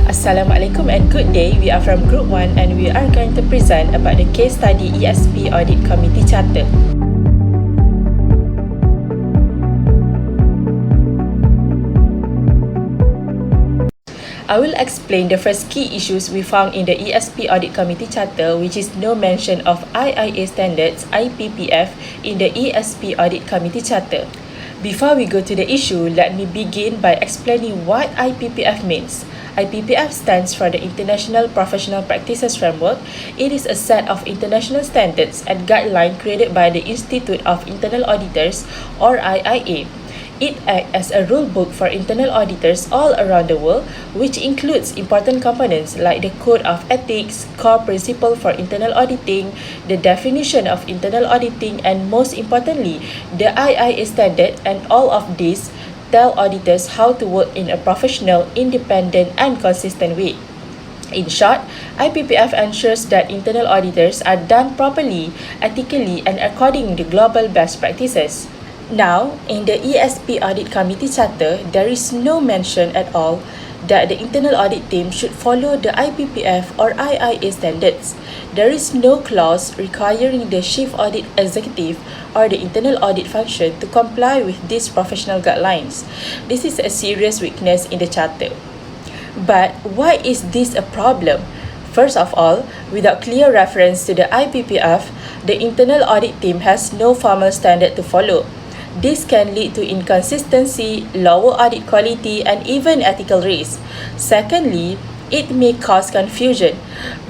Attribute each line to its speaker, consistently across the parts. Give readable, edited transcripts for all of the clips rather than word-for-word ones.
Speaker 1: Assalamualaikum and good day. We are from Group 1 and we are going to present about the case study ESP Audit Committee Charter. I will explain the first key issues we found in the ESP Audit Committee Charter, which is no mention of IIA standards IPPF in the ESP Audit Committee Charter. Before we go to the issue, let me begin by explaining what IPPF means. IPPF stands for the International Professional Practices Framework. It is a set of international standards and guidelines created by the Institute of Internal Auditors, or IIA. It acts as a rule book for internal auditors all around the world, which includes important components like the Code of Ethics, core principle for internal auditing, the definition of internal auditing, and most importantly, the IIA standard, and all of these tell auditors how to work in a professional, independent, and consistent way. In short, IPPF ensures that internal auditors are done properly, ethically, and according to global best practices. Now, in the ESP Audit Committee Charter, there is no mention at all that the internal audit team should follow the IPPF or IIA standards. There is no clause requiring the Chief Audit Executive or the internal audit function to comply with these professional guidelines. This is a serious weakness in the Charter. But why is this a problem? First of all, without clear reference to the IPPF, the internal audit team has no formal standard to follow. This can lead to inconsistency, lower audit quality, and even ethical risk. Secondly, it may cause confusion.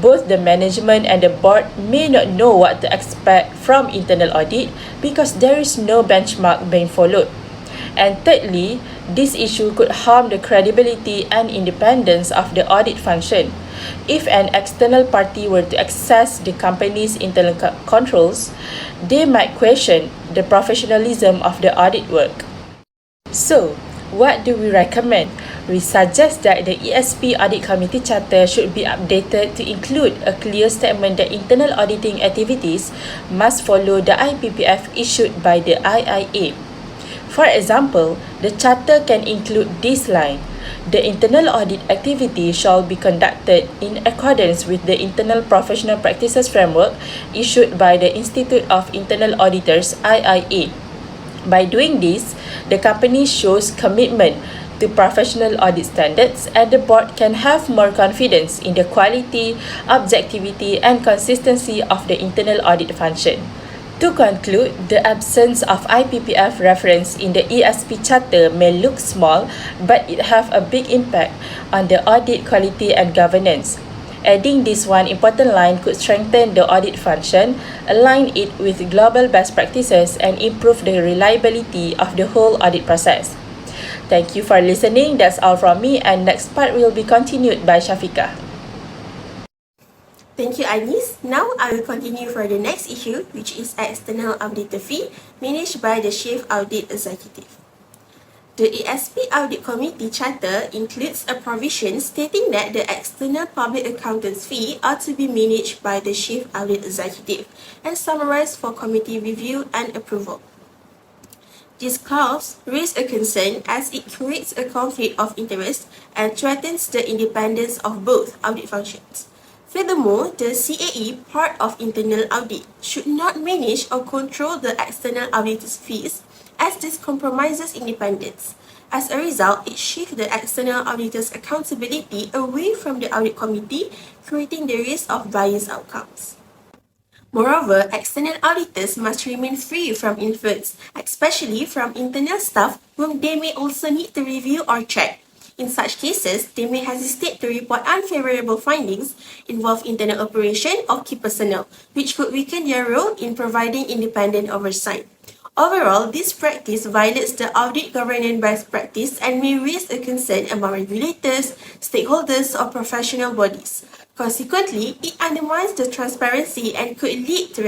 Speaker 1: Both the management and the board may not know what to expect from internal audit because there is no benchmark being followed. And thirdly, this issue could harm the credibility and independence of the audit function. If an external party were to access the company's internal controls, they might question the professionalism of the audit work. So, what do we recommend? We suggest that the ESP Audit Committee Charter should be updated to include a clear statement that internal auditing activities must follow the IPPF issued by the IIA. For example, the Charter can include this line: the internal audit activity shall be conducted in accordance with the Internal Professional Practices Framework issued by the Institute of Internal Auditors, IIA. By doing this, the company shows commitment to professional audit standards, and the board can have more confidence in the quality, objectivity, and consistency of the internal audit function. To conclude, the absence of IPPF reference in the ESP Charter may look small, but it have a big impact on the audit quality and governance. Adding this one important line could strengthen the audit function, align it with global best practices, and improve the reliability of the whole audit process. Thank you for listening. That's all from me, and next part will be continued by Shafiqah.
Speaker 2: Thank you, Anis. Now, I will continue for the next issue, which is external auditor fee managed by the Chief Audit Executive. The ESP Audit Committee Charter includes a provision stating that the external public accountants fee are to be managed by the Chief Audit Executive and summarized for committee review and approval. This clause raises a concern as it creates a conflict of interest and threatens the independence of both audit functions. Furthermore, the CAE, part of internal audit, should not manage or control the external auditor's fees, as this compromises independence. As a result, it shifts the external auditor's accountability away from the audit committee, creating the risk of biased outcomes. Moreover, external auditors must remain free from influence, especially from internal staff whom they may also need to review or check. In such cases, they may hesitate to report unfavorable findings, involve internal operation, or key personnel, which could weaken their role in providing independent oversight. Overall, this practice violates the audit governance best practice and may raise a concern among regulators, stakeholders, or professional bodies. Consequently, it undermines the transparency and could lead to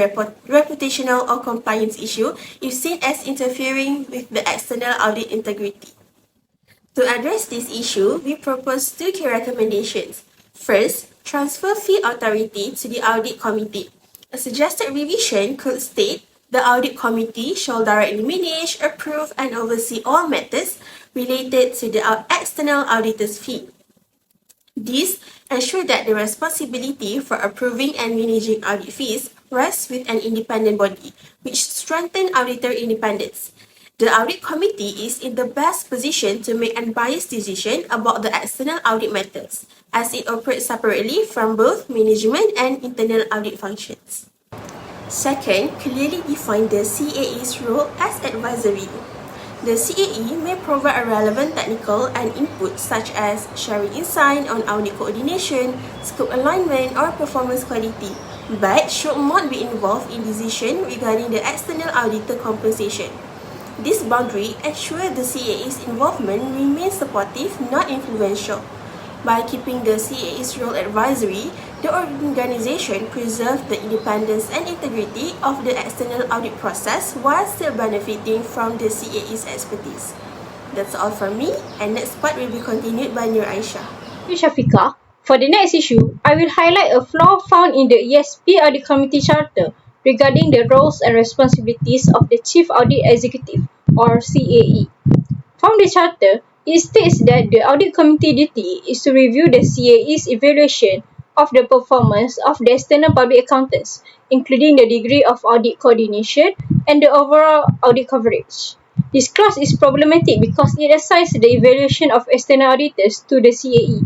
Speaker 2: reputational or compliance issue if seen as interfering with the external audit integrity. To address this issue, we propose two key recommendations. First, transfer fee authority to the audit committee. A suggested revision could state the audit committee shall directly manage, approve, and oversee all matters related to the external auditor's fee. This ensures that the responsibility for approving and managing audit fees rests with an independent body, which strengthens auditor independence. The audit committee is in the best position to make unbiased decisions about the external audit matters, as it operates separately from both management and internal audit functions. Second, clearly define the CAE's role as advisory. The CAE may provide a relevant technical and input such as sharing insight on audit coordination, scope alignment, or performance quality, but should not be involved in decision regarding the external auditor compensation. This boundary ensures the CAE's involvement remains supportive, not influential. By keeping the CAE's role advisory, the organization preserves the independence and integrity of the external audit process while still benefiting from the CAE's expertise. That's all from me, and next part will be continued by Nur Aisha.
Speaker 3: Thank you, Shafiqah. For the next issue, I will highlight a flaw found in the ESP Audit Committee Charter regarding the roles and responsibilities of the Chief Audit Executive, or CAE. From the Charter, it states that the Audit Committee duty is to review the CAE's evaluation of the performance of the external public accountants, including the degree of audit coordination and the overall audit coverage. This clause is problematic because it assigns the evaluation of external auditors to the CAE,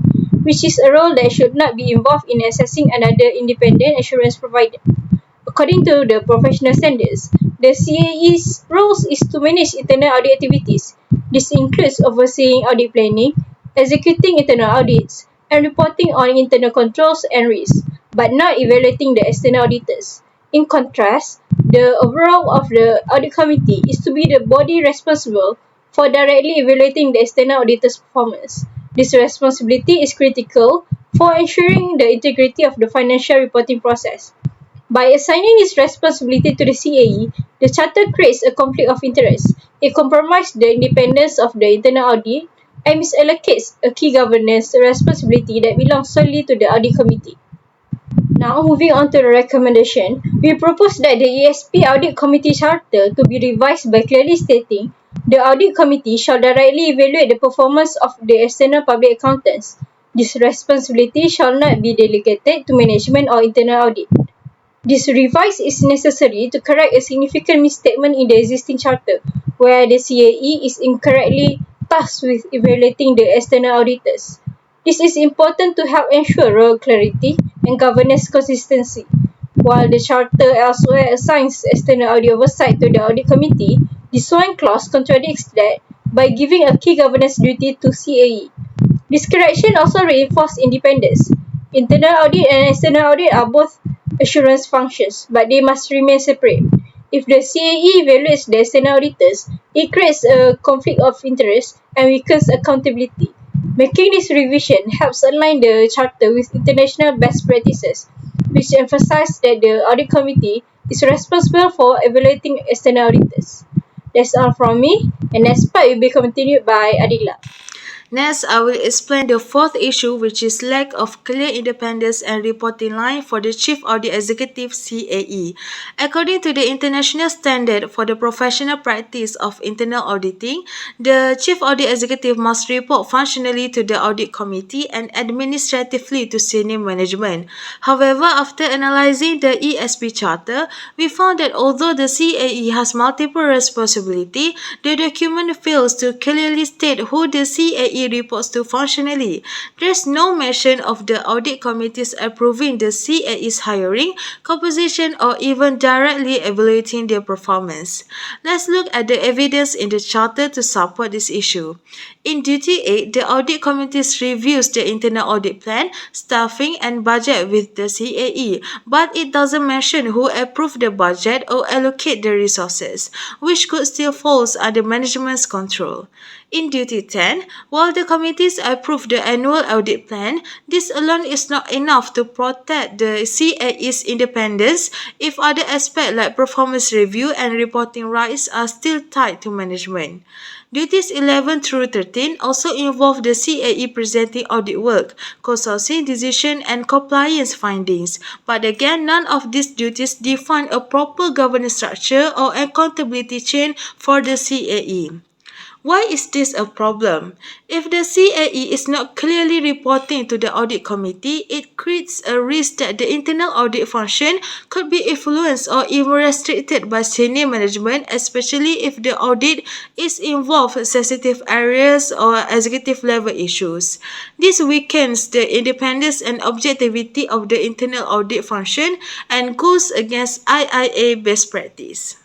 Speaker 3: which is a role that should not be involved in assessing another independent assurance provider. According to the professional standards, the CAE's role is to manage internal audit activities. This includes overseeing audit planning, executing internal audits, and reporting on internal controls and risks, but not evaluating the external auditors. In contrast, the overall of the audit committee is to be the body responsible for directly evaluating the external auditor's performance. This responsibility is critical for ensuring the integrity of the financial reporting process. By assigning this responsibility to the CAE, the Charter creates a conflict of interest. It compromises the independence of the internal audit and misallocates a key governance responsibility that belongs solely to the Audit Committee. Now, moving on to the recommendation, we propose that the ESP Audit Committee Charter to be revised by clearly stating the Audit Committee shall directly evaluate the performance of the external public accountants. This responsibility shall not be delegated to management or internal audit. This revise is necessary to correct a significant misstatement in the existing charter, where the CAE is incorrectly tasked with evaluating the external auditors. This is important to help ensure role clarity and governance consistency. While the charter elsewhere assigns external audit oversight to the audit committee, this one clause contradicts that by giving a key governance duty to CAE. This correction also reinforces independence. Internal audit and external audit are both assurance functions, but they must remain separate. If the CAE evaluates the external auditors, it creates a conflict of interest and weakens accountability. Making this revision helps align the charter with international best practices, which emphasize that the audit committee is responsible for evaluating external auditors. That's all from me, and next part will be continued by Adila.
Speaker 1: Next, I will explain the fourth issue, which is lack of clear independence and reporting line for the Chief Audit Executive CAE. According to the international standard for the professional practice of internal auditing, the Chief Audit Executive must report functionally to the Audit Committee and administratively to senior management. However, after analyzing the ESP Charter, we found that although the CAE has multiple responsibilities, the document fails to clearly state who the CAE reports to functionally. There's no mention of the audit committees approving the CAE's hiring, composition, or even directly evaluating their performance. Let's look at the evidence in the charter to support this issue. In Duty 8, the audit committees reviews the internal audit plan, staffing, and budget with the CAE, but it doesn't mention who approved the budget or allocate the resources, which could still fall under management's control. In Duty 10, while the committees approve the annual audit plan, this alone is not enough to protect the CAE's independence if other aspects like performance review and reporting rights are still tied to management. Duties 11 through 13 also involve the CAE presenting audit work, consulting decision and compliance findings, but again none of these duties define a proper governance structure or accountability chain for the CAE.
Speaker 4: Why is this a problem? If the CAE is not clearly reporting to the audit committee, it creates a risk that the internal audit function could be influenced or even restricted by senior management, especially if the audit is involved sensitive areas or executive level issues. This weakens the independence and objectivity of the internal audit function and goes against IIA best practice.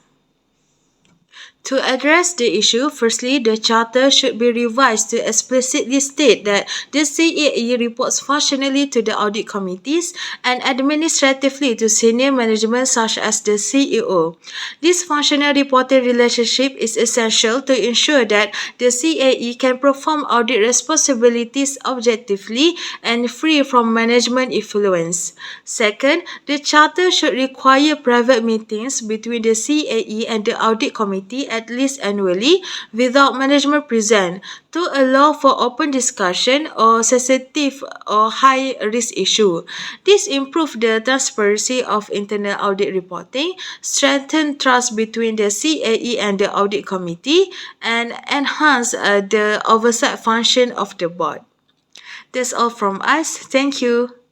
Speaker 4: To address the issue, firstly, the Charter should be revised to explicitly state that the CAE reports functionally to the audit committees and administratively to senior management such as the CEO. This functional reporting relationship is essential to ensure that the CAE can perform audit responsibilities objectively and free from management influence. Second, the Charter should require private meetings between the CAE and the audit committee at least annually without management present to allow for open discussion or sensitive or high risk issue. This improves the transparency of internal audit reporting, strengthen trust between the CAE and the audit committee, and enhance the oversight function of the board. That's all from us. Thank you.